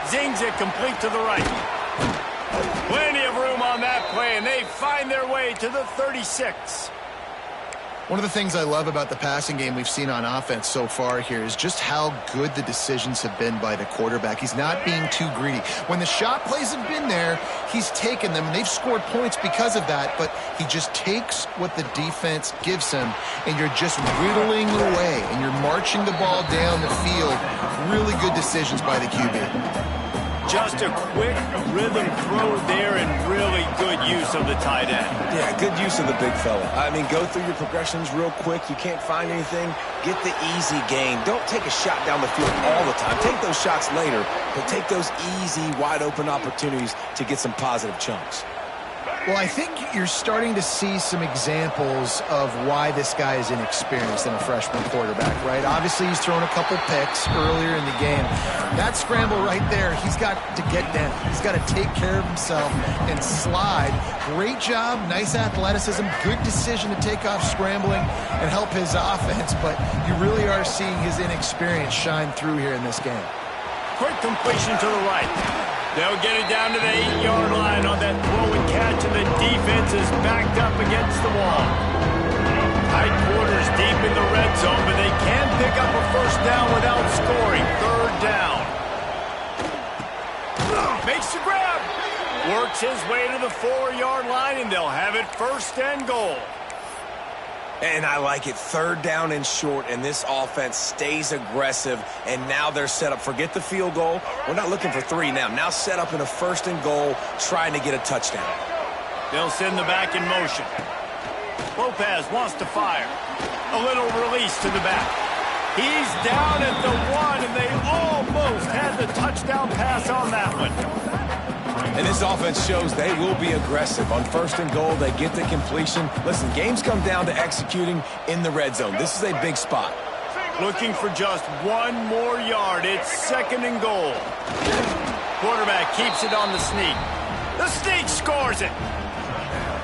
Zings it complete to the right. Plenty of room on that play, and they find their way to the 36. One of the things I love about the passing game we've seen on offense so far here is just how good the decisions have been by the quarterback. He's not being too greedy. When the shot plays have been there, he's taken them, and they've scored points because of that, but he just takes what the defense gives him, and you're just whittling away, and you're marching the ball down the field. Really good decisions by the QB. Just a quick rhythm throw there and really good use of the tight end. Yeah, good use of the big fella. I mean, go through your progressions real quick. You can't find anything. Get the easy gain. Don't take a shot down the field all the time. Take those shots later, but take those easy, wide-open opportunities to get some positive chunks. Well, I think you're starting to see some examples of why this guy is inexperienced in a freshman quarterback, right? Obviously, he's thrown a couple picks earlier in the game. That scramble right there, he's got to get down. He's got to take care of himself and slide. Great job, nice athleticism, good decision to take off scrambling and help his offense, but you really are seeing his inexperience shine through here in this game. Quick completion to the right. They'll get it down to the 8-yard line on that throw and catch, and the defense is backed up against the wall. Tight quarters deep in the red zone, but they can pick up a 1st down without scoring. 3rd down. Makes the grab. Works his way to the 4-yard line, and they'll have it 1st and goal. And I like it. 3rd down and short, and this offense stays aggressive, and now they're set up. Forget the field goal. We're not looking for 3 now. Now set up in a 1st and goal, trying to get a touchdown. They'll send the back in motion. Lopez wants to fire. A little release to the back. He's down at the 1, and they almost had the touchdown pass on that one. And this offense shows they will be aggressive. On 1st and goal, they get the completion. Listen, games come down to executing in the red zone. This is a big spot. Looking for just 1 more yard. It's 2nd and goal. Quarterback keeps it on the sneak. The sneak scores it.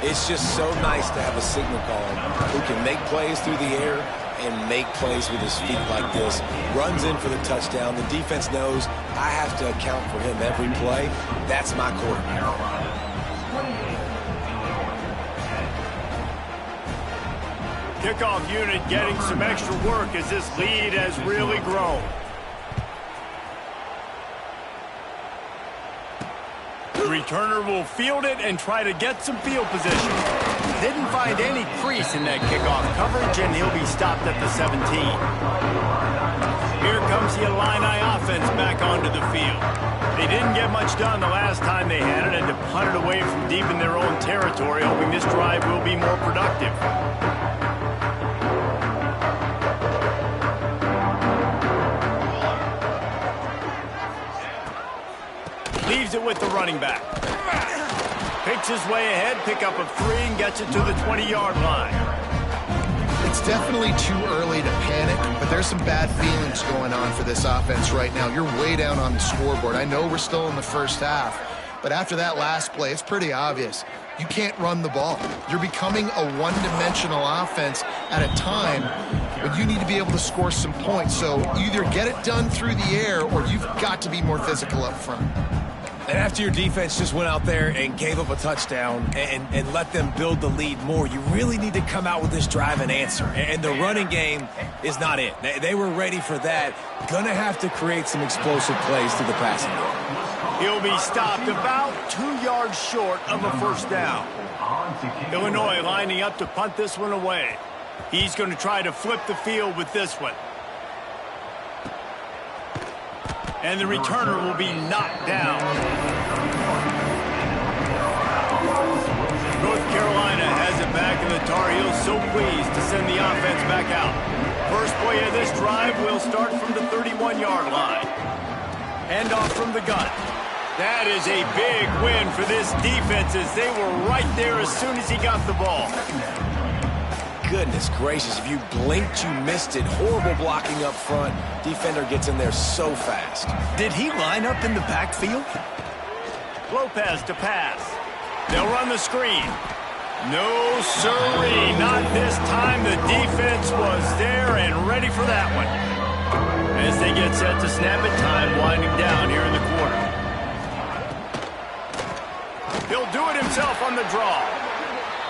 It's just so nice to have a signal caller who can make plays through the air and make plays with his feet like this. Runs in for the touchdown. The defense knows I have to account for him every play. That's my quarterback. Kickoff unit getting some extra work as this lead has really grown. The returner will field it and try to get some field position. Didn't find any crease in that kickoff coverage, and he'll be stopped at the 17. Here comes the Illini offense back onto the field. They didn't get much done the last time they had it, and to punt it away from deep in their own territory, hoping this drive will be more productive. Leaves it with the running back. Picks his way ahead, pickup of 3, and gets it to the 20-yard line. It's definitely too early to panic, but there's some bad feelings going on for this offense right now. You're way down on the scoreboard. I know we're still in the first half, but after that last play, it's pretty obvious. You can't run the ball. You're becoming a one-dimensional offense at a time when you need to be able to score some points. So either get it done through the air or you've got to be more physical up front. And after your defense just went out there and gave up a touchdown and let them build the lead more, you really need to come out with this drive and answer. And the running game is not it. They were ready for that. Gonna have to create some explosive plays through the passing game. He'll be stopped about 2 yards short of a first down. Illinois lining up to punt this one away. He's going to try to flip the field with this one. And the returner will be knocked down. North Carolina has it back, and the Tar Heels so pleased to send the offense back out. First play of this drive will start from the 31-yard line. Handoff from the gun. That is a big win for this defense as they were right there as soon as he got the ball. Goodness gracious, if you blinked, you missed it. Horrible blocking up front. Defender gets in there so fast. Did he line up in the backfield? Lopez to pass. They'll run the screen. No, sirree, not this time. The defense was there and ready for that one. As they get set to snap it, time winding down here in the quarter. He'll do it himself on the draw.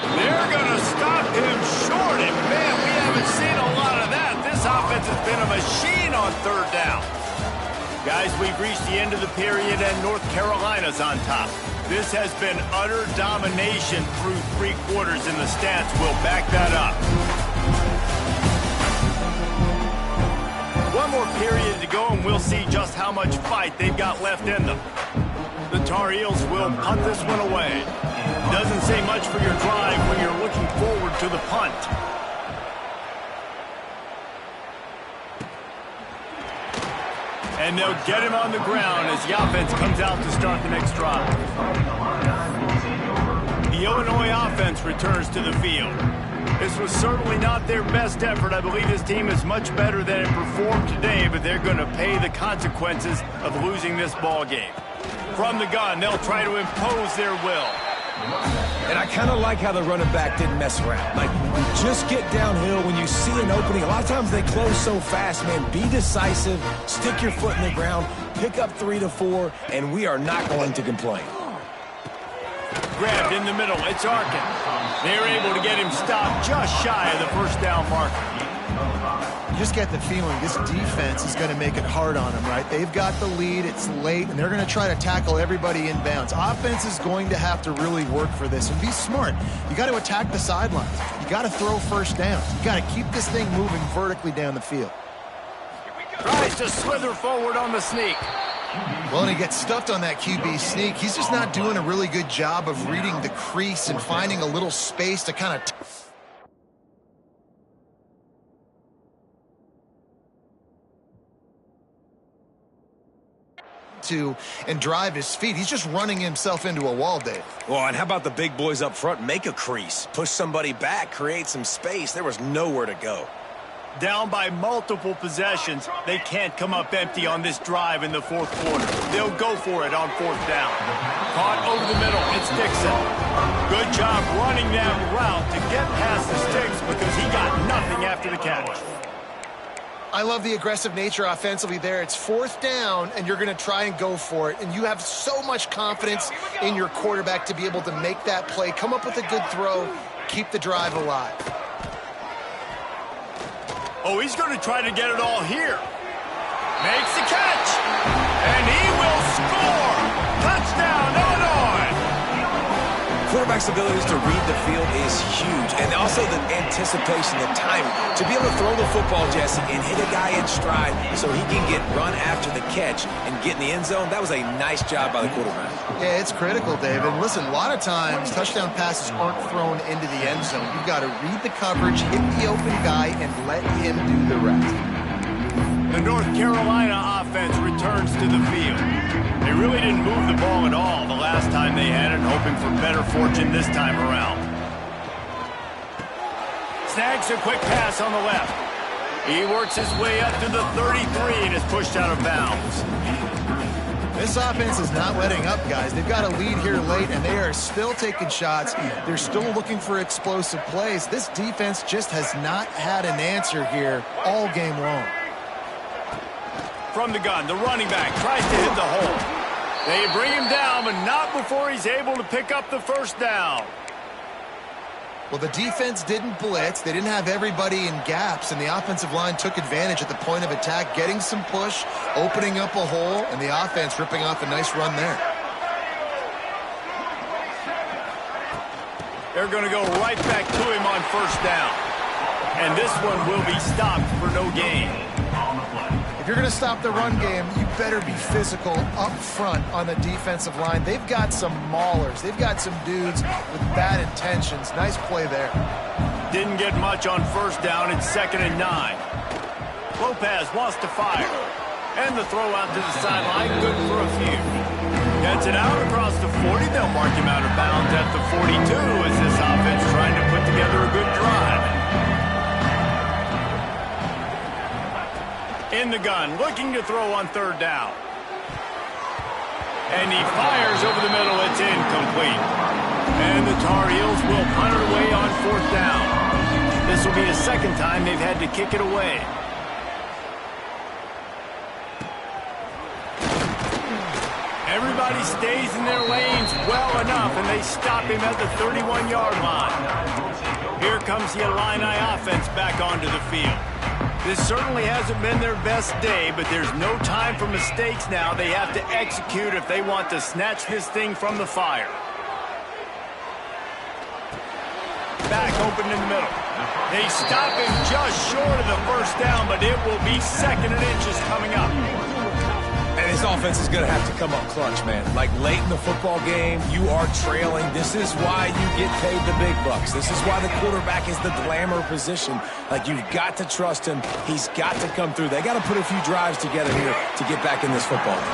They're going to stop him short, and man, we haven't seen a lot of that. This offense has been a machine on third down. Guys, we've reached the end of the period, and North Carolina's on top. This has been utter domination through 3 quarters, and the stats will back that up. One more period to go, and we'll see just how much fight they've got left in them. The Tar Heels will punt this one away. Doesn't say much for your drive when you're looking forward to the punt. And they'll get him on the ground as the offense comes out to start the next drive. The Illinois offense returns to the field. This was certainly not their best effort. I believe this team is much better than it performed today, but they're going to pay the consequences of losing this ball game. From the gun, they'll try to impose their will. And I kind of like how the running back didn't mess around. Like, just get downhill when you see an opening. A lot of times they close so fast, man. Be decisive, stick your foot in the ground, pick up 3 to 4, and we are not going to complain. Grabbed in the middle, it's Arkin. They're able to get him stopped just shy of the first down marker. You just get the feeling this defense is going to make it hard on them, right? They've got the lead, it's late, and they're going to try to tackle everybody inbounds. Offense is going to have to really work for this and be smart. You got to attack the sidelines. You got to throw first downs. You got to keep this thing moving vertically down the field. Tries to slither forward on the sneak. Well, and he gets stuffed on that QB sneak. He's just not doing a really good job of reading the crease and finding a little space to kind of and drive his feet. He's just running himself into a wall, Dave. Well, and how about the big boys up front? Make a crease. Push somebody back. Create some space. There was nowhere to go. Down by multiple possessions, they can't come up empty on this drive in the fourth quarter. They'll go for it on fourth down. Caught over the middle. It's Dixon. Good job running that route to get past the sticks because he got nothing after the catch. I love the aggressive nature offensively there. It's 4th down, and you're going to try and go for it. And you have so much confidence in your quarterback to be able to make that play, come up with a good throw, keep the drive alive. Oh, he's going to try to get it all here. Makes the catch. And he will score. Touchdown, Illinois. Quarterback's abilities to read the field is huge, and also the anticipation, the timing. To be able to throw the football, Jesse, and hit a guy in stride so he can get run after the catch and get in the end zone, that was a nice job by the quarterback. Yeah, it's critical, David. Listen, a lot of times touchdown passes aren't thrown into the end zone. You've got to read the coverage, hit the open guy, and let him do the rest. The North Carolina offense returns to the field. They really didn't move the ball at all the last time they had it, hoping for better fortune this time around. Snags a quick pass on the left. He works his way up to the 33 and is pushed out of bounds. This offense is not letting up, guys. They've got a lead here late, and they are still taking shots. They're still looking for explosive plays. This defense just has not had an answer here all game long. From the gun, the running back tries to hit the hole. They bring him down, but not before he's able to pick up the first down. Well, the defense didn't blitz. They didn't have everybody in gaps, and the offensive line took advantage at the point of attack, getting some push, opening up a hole, and the offense ripping off a nice run there. They're going to go right back to him on first down. And this one will be stopped for no gain. If you're going to stop the run game, you better be physical up front on the defensive line. They've got some maulers. They've got some dudes with bad intentions. Nice play there. Didn't get much on first down. It's 2nd and 9. Lopez wants to fire. And the throw out to the sideline, good for a few. Gets it out across the 40. They'll mark him out of bounds at the 42 as this offense trying to put together a good drive. In the gun, looking to throw on 3rd down. And he fires over the middle. It's incomplete. And the Tar Heels will punt it away on 4th down. This will be the 2nd time they've had to kick it away. Everybody stays in their lanes well enough, and they stop him at the 31-yard line. Here comes the Illini offense back onto the field. This certainly hasn't been their best day, but there's no time for mistakes now. They have to execute if they want to snatch this thing from the fire. Back open in the middle. They stop him just short of the first down, but it will be 2nd and inches coming up. And this offense is going to have to come up clutch, man. Like late in the football game, you are trailing. This is why you get paid the big bucks. This is why the quarterback is the glamour position. Like, you've got to trust him. He's got to come through. They got to put a few drives together here to get back in this football game.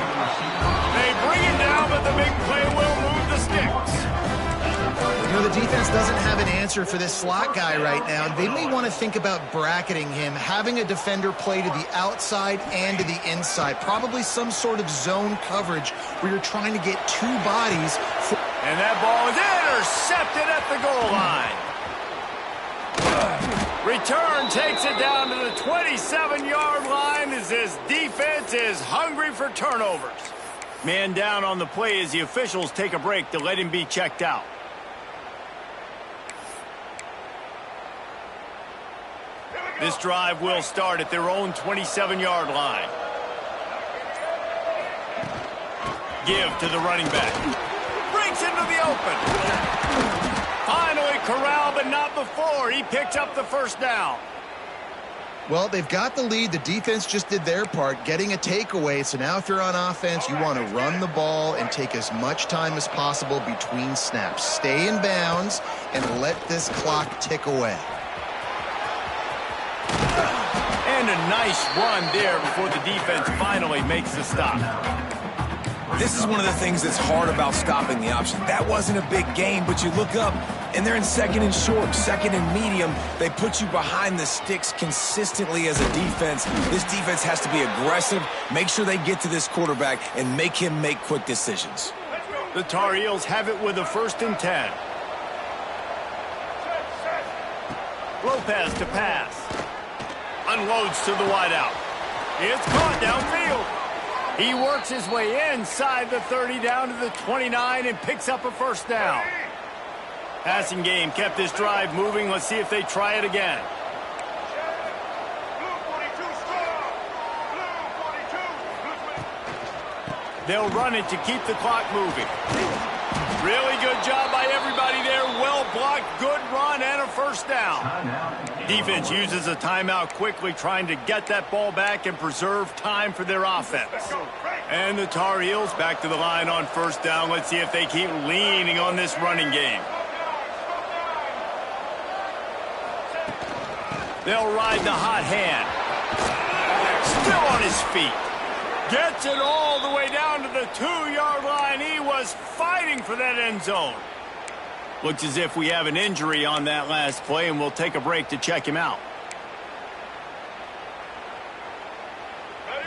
They bring it down, but the big play will move the sticks. You know, the defense doesn't have an answer for this slot guy right now. They may want to think about bracketing him, having a defender play to the outside and to the inside. Probably some sort of zone coverage where you're trying to get 2 bodies. And that ball is intercepted at the goal line. Return takes it down to the 27-yard line as this defense is hungry for turnovers. Man down on the play as the officials take a break to let him be checked out. This drive will start at their own 27-yard line. Give to the running back. Breaks into the open. Finally corralled, but not before. He picked up the first down. Well, they've got the lead. The defense just did their part, getting a takeaway. So now if you're on offense, you want to run the ball and take as much time as possible between snaps. Stay in bounds and let this clock tick away. And a nice run there before the defense finally makes the stop. This is one of the things that's hard about stopping the option. That wasn't a big gain, but you look up, and they're in 2nd and short, 2nd and medium. They put you behind the sticks consistently as a defense. This defense has to be aggressive, make sure they get to this quarterback, and make him make quick decisions. The Tar Heels have it with a 1st and 10. Lopez to pass. Unloads to the wideout. It's caught downfield. He works his way inside the 30 down to the 29 and picks up a 1st down. Passing game kept this drive moving. Let's see if they try it again. They'll run it to keep the clock moving. Really good job by everybody there. Well blocked, good run, and a 1st down. Defense uses a timeout quickly, trying to get that ball back and preserve time for their offense. And the Tar Heels back to the line on 1st down. Let's see if they keep leaning on this running game. They'll ride the hot hand. Still on his feet. Gets it all the way down to the 2-yard line. He was fighting for that end zone. Looks as if we have an injury on that last play, and we'll take a break to check him out.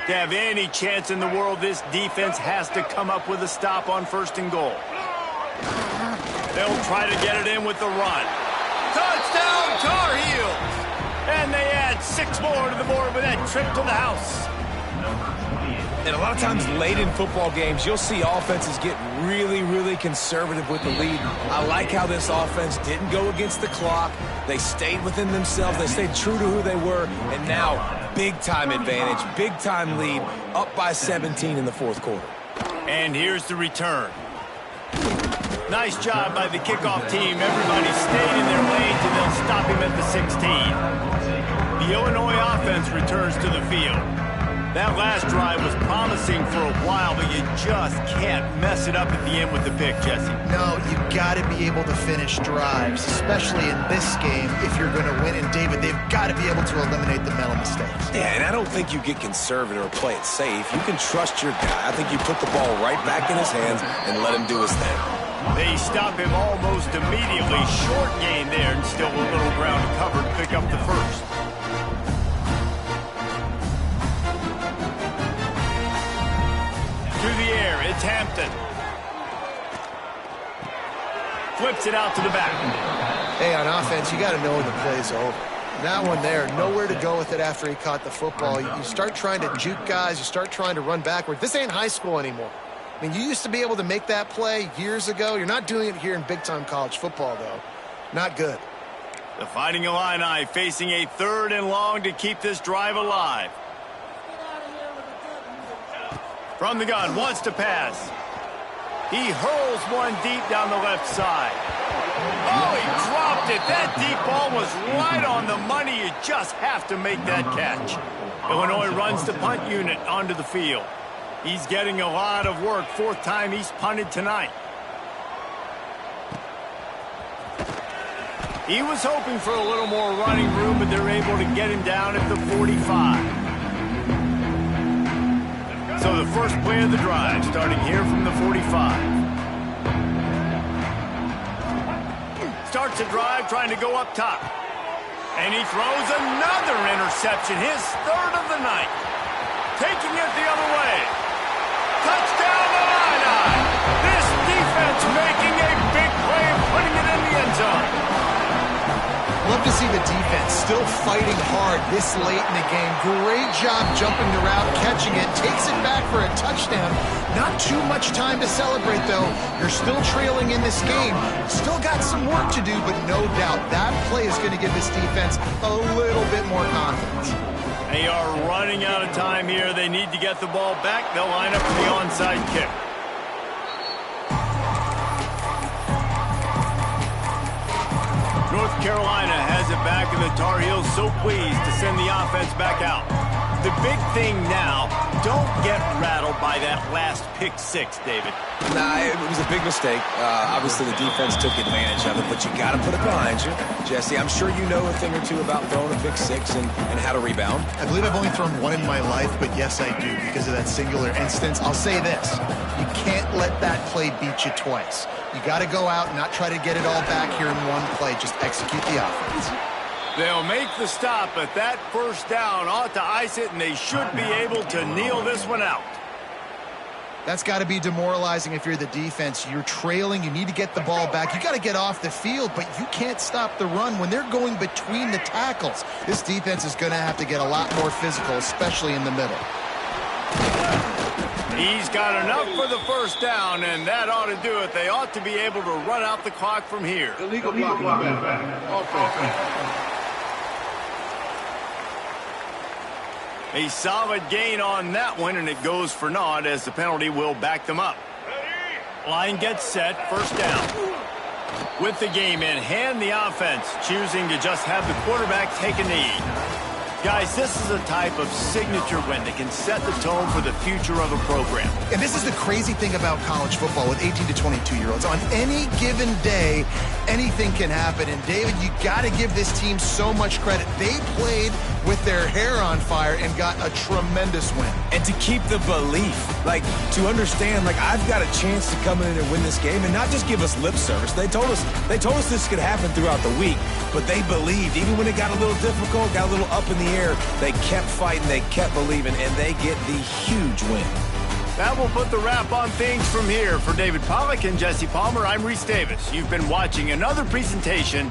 To have any chance in the world, this defense has to come up with a stop on 1st and goal. They'll try to get it in with the run. Touchdown, Tar Heels! And they add 6 more to the board with that trip to the house. And a lot of times late in football games, you'll see offenses get really, really conservative with the lead. I like how this offense didn't go against the clock. They stayed within themselves. They stayed true to who they were. And now, big-time advantage, big-time lead, up by 17 in the 4th quarter. And here's the return. Nice job by the kickoff team. Everybody stayed in their lanes, and they'll stop him at the 16. The Illinois offense returns to the field. That last drive was promising for a while, but you just can't mess it up at the end with the pick, Jesse. No, you've got to be able to finish drives, especially in this game if you're going to win. And, David, they've got to be able to eliminate the mental mistakes. Yeah, and I don't think you get conservative or play it safe. You can trust your guy. I think you put the ball right back in his hands and let him do his thing. They stop him almost immediately. Short gain there, and still a little ground covered to pick up the 1st. To the air, it's Hampton. Flips it out to the back. Hey, on offense, you got to know when the play's over. That one there, nowhere to go with it after he caught the football. You start trying to juke guys. You start trying to run backward. This ain't high school anymore. I mean, you used to be able to make that play years ago. You're not doing it here in big-time college football, though. Not good. The Fighting Illini facing a 3rd and long to keep this drive alive. From the gun, wants to pass. He hurls one deep down the left side. Oh, he dropped it. That deep ball was right on the money. You just have to make that catch. Illinois runs the punt unit onto the field. He's getting a lot of work. 4th time he's punted tonight. He was hoping for a little more running room, but they're able to get him down at the 45. So the first play of the drive, starting here from the 45. Starts a drive, trying to go up top. And he throws another interception, his 3rd of the night. Taking it the other way. Touchdown, Illini! This defense making a big play and putting it in the end zone. Love to see the defense still fighting hard this late in the game. Great job jumping the route, catching it, takes it back for a touchdown. Not too much time to celebrate, though. You're still trailing in this game. Still got some work to do, but no doubt that play is going to give this defense a little bit more confidence. They are running out of time here. They need to get the ball back. They'll line up for the onside kick. North Carolina has it back, and the Tar Heels so pleased to send the offense back out. The big thing now, don't get rattled by that last pick 6, David. Nah, it was a big mistake. Obviously, the defense took advantage of it, but you got to put it behind you. Jesse, I'm sure you know a thing or two about throwing a pick 6 and how to rebound. I believe I've only thrown one in my life, but yes, I do because of that singular instance. I'll say this. You can't let that play beat you twice. You got to go out and not try to get it all back here in one play. Just execute the offense. They'll make the stop, but that 1st down ought to ice it, and they should be able to kneel this one out. That's got to be demoralizing if you're the defense. You're trailing. You need to get the ball back. You got to get off the field, but you can't stop the run when they're going between the tackles. This defense is going to have to get a lot more physical, especially in the middle. He's got enough for the first down, and that ought to do it. They ought to be able to run out the clock from here. Illegal blocking. A solid gain on that one, and it goes for naught as the penalty will back them up. Line gets set, first down. With the game in hand, the offense choosing to just have the quarterback take a knee. Guys, this is a type of signature win that can set the tone for the future of a program. And this is the crazy thing about college football with 18 to 22-year-olds. On any given day, anything can happen. And, David, you got to give this team so much credit. They played with their hair on fire and got a tremendous win. And to keep the belief, like, to understand, like, I've got a chance to come in and win this game and not just give us lip service. They told us this could happen throughout the week, but they believed. Even when it got a little difficult, got a little up in the air, they kept fighting, they kept believing, and they get the huge win. That will put the wrap on things from here. For David Pollack and Jesse Palmer, I'm Reese Davis. You've been watching another presentation